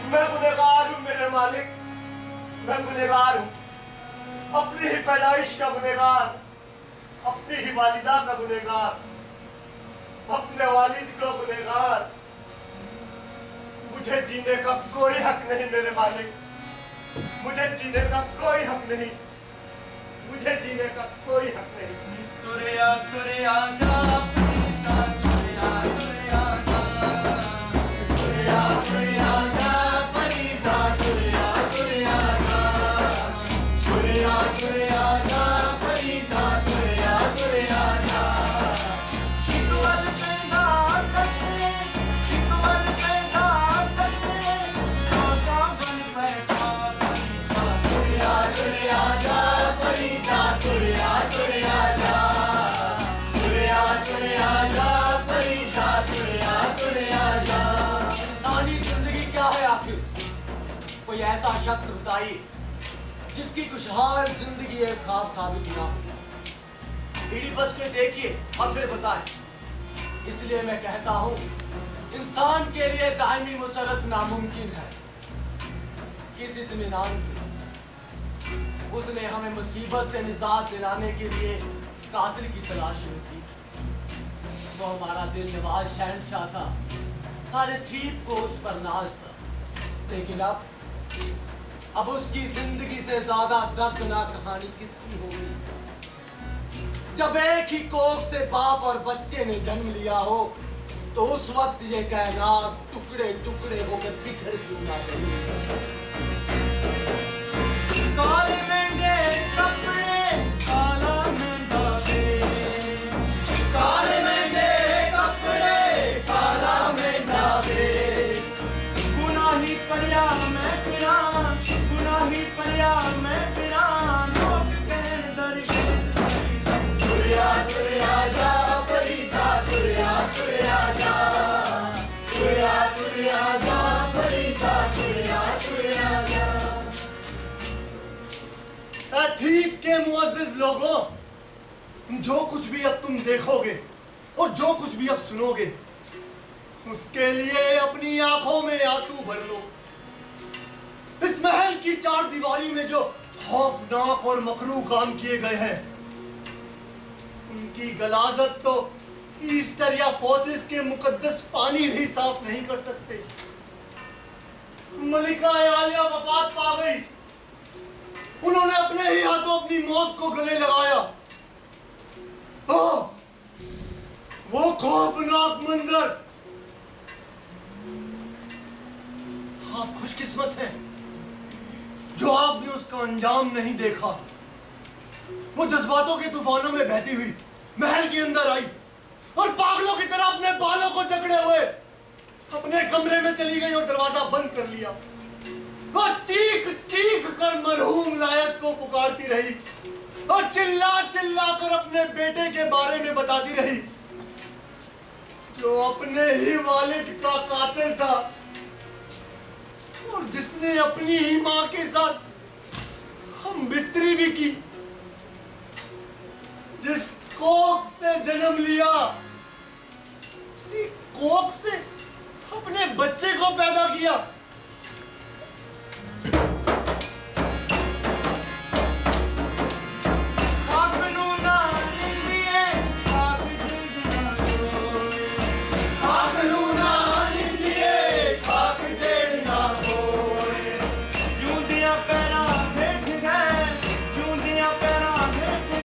मैं गुनहगार हूं मेरे मालिक, मैं गुनहगार हूं, अपनी ही पैदाइश का गुनहगार, अपनी ही वालिदा का गुनहगार, अपने वालिद का गुनहगार। मुझे जीने का कोई हक नहीं मेरे मालिक, मुझे जीने का कोई हक नहीं, मुझे जीने का कोई हक नहीं। तुरे आ जा कोई ऐसा शख्स बताइए जिसकी खुशहाल जिंदगी एक ख्वाब साबित ना हो। बीड़ी बस को देखिए और फिर बताएं। इसलिए मैं कहता हूँ इंसान के लिए दायमी मुसरत नामुमकिन है। किस इत्मीनान से उसने हमें मुसीबत से निजात दिलाने के लिए कातिल की तलाश शुरू की। वो हमारा दिल नवाज शहंशाह था, सारे ठीक को उस पर नाज था। लेकिन अब उसकी जिंदगी से ज्यादा दर्दनाक कहानी किसकी होगी? जब एक ही कोख से बाप और बच्चे ने जन्म लिया हो तो उस वक्त ये कायनात टुकड़े टुकड़े होकर बिखर क्यों ना गई? काले मेंढे कपड़े काला मेंढा दे, काले मेंढे कपड़े काला मेंढा दे। गुनाही परिया मैं फिरा, गुनाही परिया मैं फिरा, लोग कहन दर सुरिया सुरिया जा परिसा, सुरिया सुरिया जा, सुरिया सुरिया जा परिसा, सुरिया सुरिया जा। अतीब के मुअज़्ज़िज़ लोगों, जो कुछ भी अब तुम देखोगे और जो कुछ भी अब सुनोगे उसके लिए अपनी आंखों में आंसू भर लो। इस महल की चार दीवारी में जो खौफनाक और मकरूह काम किए गए हैं उनकी गलाजत तो ईस्टर या फोसिस के मुकद्दस पानी भी साफ नहीं कर सकते। मलिका आलिया वफात पा गई, उन्होंने अपने ही हाथों अपनी मौत को गले लगाया। वो खौफनाक मंजर, आप खुशकिस्मत हैं जो आपने उसका अंजाम नहीं देखा। वो जज्बातों के तूफानों में बहती हुई महल के अंदर आई और पागलों की तरह अपने बालों को जकड़े हुए अपने कमरे में चली गई और दरवाजा बंद कर लिया। वो चीख चीख कर मरहूम लायस को पुकारती रही और चिल्ला चिल्ला कर अपने बेटे के बारे में बताती रही जो अपने ही वालिद का कातिल था और जिसने अपनी ही मां के साथ हम बिस्तरी भी की। जिस कोख से जन्म लिया उसी कोख से अपने बच्चे को पैदा किया।